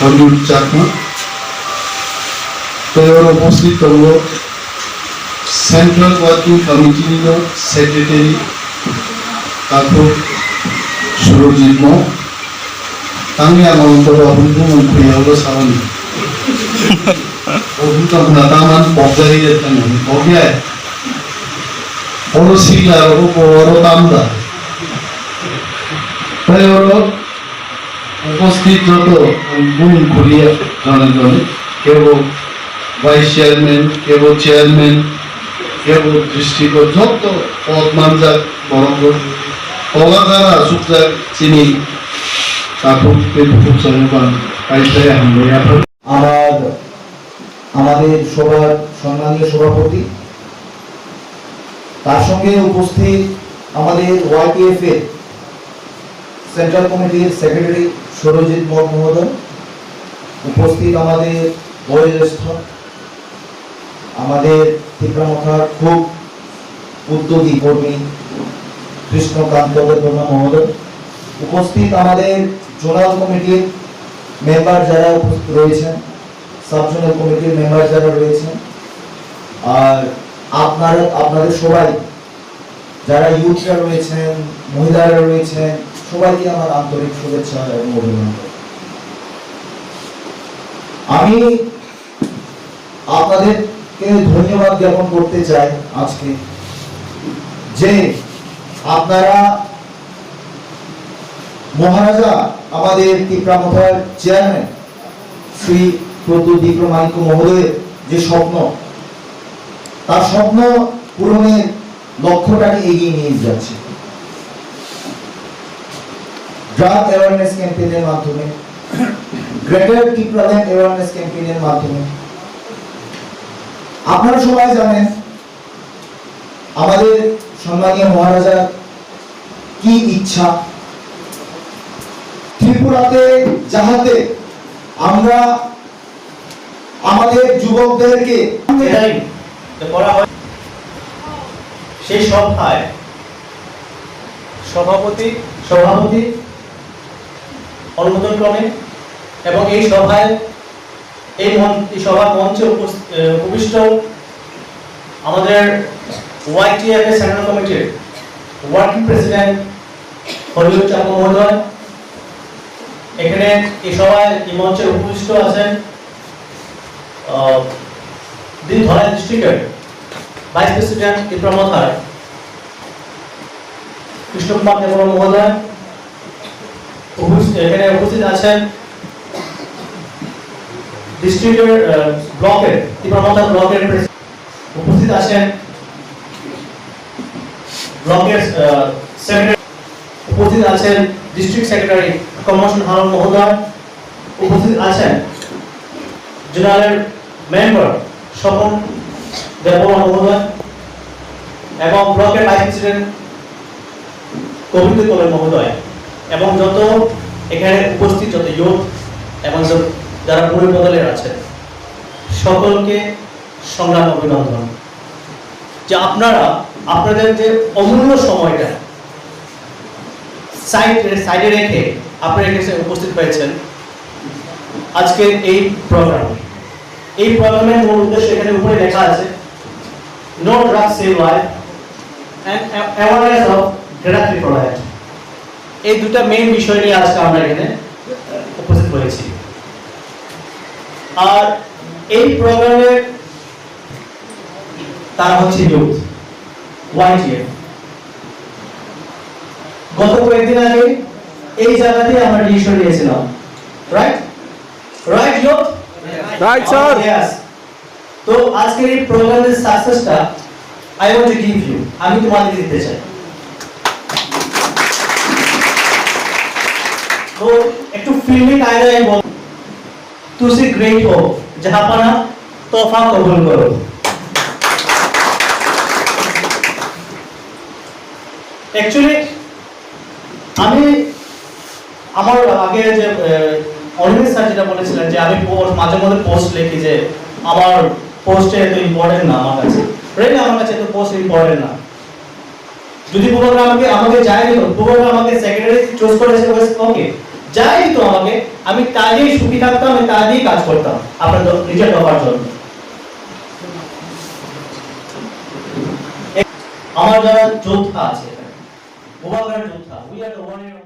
হরিউড চাকমা। তো এবার উপস্থিত হল সেন্ট্রাল ওয়ার্কিং কমিটির সেক্রেটারি কাকুর সুরজিৎ মো kami ang untuk hubungan kuyawa sawan hubungan penataman pokjari jatan pokya oro sila oro tamda তাই হলো উপস্থিত যত গুণ খুলিয়া জনগণ কেউ ভাইস চেয়ারম্যান কেউ চেয়ারম্যান কেউ ডিস্ট্রিক্ট যত পদ মানজাক বরং কলাকারা সুখজাক চিনি আমাদের সবার সম্মানীয় সভাপতি, তার সঙ্গে উপস্থিত আমাদের ওয়াইটিএফ এর সেন্ট্রাল কমিটির সেক্রেটারি সুরজিৎ মহোদয়, উপস্থিত আমাদের বয়োজ্যেষ্ঠ আমাদের ত্রিপুরামথার খুব উদ্যোগী কর্মী কৃষ্ণকান্ত বর্মা মহোদয়, উপস্থিত আমাদের জোনাল কমিটির মেম্বার যারা উপস্থিত রয়েছেন, সাব জোনাল কমিটির মেম্বার যারা রয়েছেন, আর আপনাদের সবাই যারা ইউথরা রয়েছেন, মহিলারা রয়েছেন, সবাইকে আমার আন্তরিক শুভেচ্ছা এবং অভিনন্দন। আমি আপনাদেরকে ধন্যবাদ জ্ঞাপন করতে চাই আজকে যে আপনারা মহারাজা আমাদের ত্রিপুরামথার চেয়ারম্যান শ্রী প্রদ্যুৎ বিক্রমাদিত্য মহোদয়ের যে স্বপ্ন, তার স্বপ্ন পূরণের লক্ষ্যটাকে এগিয়ে নিয়ে যাচ্ছে ড্রাগ অ্যাওয়ারনেস ক্যাম্পেইনের মাধ্যমে, গ্রেটার ত্রিপুরাল্যান্ড অ্যাওয়ারনেস ক্যাম্পেইনের মাধ্যমে। আপনারা সবাই জানেন আমাদের সম্মানীয় মহারাজার কি ইচ্ছা, ত্রিপুরাতে যাহাতে আমরা আমাদের যুবকদেরকে সেই সভায় সভাপতি অনুমোদন ক্রমে এবং এই সভায় এই সভার মঞ্চে উপবিষ্ট আমাদের ওয়াইটিএফ সেন্ট্রাল কমিটির ওয়ার্কিং প্রেসিডেন্ট হরিউড চাকমা মহোদয়, এখানে এই সভায় এই মঞ্চে উপবিষ্ট আছেন ধলাই ডিস্ট্রিক্টের ভাইস প্রেসিডেন্ট ত্রিপুরামথার কৃষ্ণকুমার দেববর্মা মহোদয়, এখানে উপস্থিত আছেন ডিস্ট্রিক্টের ব্লকের ত্রিপুরামথা ব্লকের উপস্থিত আছেন ব্লকের সেক্রেটারি, উপস্থিত আছেন ডিস্ট্রিক্ট সেক্রেটারি কমোশন হারুন মহোদয়, উপস্থিত আছেন জোনালের মেম্বার স্বপন দেববর্মা মহোদয় এবং ব্লকের ভাইস প্রেসিডেন্ট গোবিন্দ কলের মহোদয় এবং যত এখানে উপস্থিত যত ইউথ এবং যারা পুরো বদলের আছেন সকলকে সংগ্রাম অভিনন্দন যে আপনারা আপনাদের যে অমূল্য সময়টা সাইডে রেখে আপনারা এখানে উপস্থিত হয়েছেন আজকে এই প্রোগ্রামের মূল উদ্দেশ্য এখানে উপরে লেখা আছে no drug save life and awareness of drug reproduct. এই দুটো মেইন বিষয় নিয়ে আজকে আমরা এখানে উপস্থিত হয়েছি। আর এই প্রোগ্রামের তারা হচ্ছে ইউথ ওয়াইটিএফ। গত কয়েকদিন আগে এই জায়গাতে আমরা ডিসিশন নিয়েছিলাম, right youth, right sir, yes. তো আজকের এই প্রোগ্রামের সাকসেসটা I want to give you, আমি তোমাদেরকে দিতে চাই। तो एक फिल्मी कायदा है बोल तुसी ग्रेट हो जहां पर तोहफा कबूल करो। एक्चुअली আমি আমার আগে যে অনিমেষ স্যার যেটা বলেছিলেন যে আমি মাঝে মধ্যে পোস্ট লিখি যে আমার পোস্টে এত ইম্পর্টেন্ট না আমার কাছে, রেলে আমার কাছে তো পোস্ট ইম্পর্টেন্ট না। যদি প্রোগ্রাম আমাকে যায়নি তো প্রোগ্রাম আমাকে সেক্রেটারি চুজ করেছে ওকে যাই দিত আমাকে, আমি তা দিয়েই সুখী থাকতাম, আমি তা দিয়েই কাজ করতাম আপনার নিজের দফার জন্য। আমার যারা যোদ্ধা আছে, গোপালগড়ের যোদ্ধা, উই আর দ্য ওয়ারিয়র।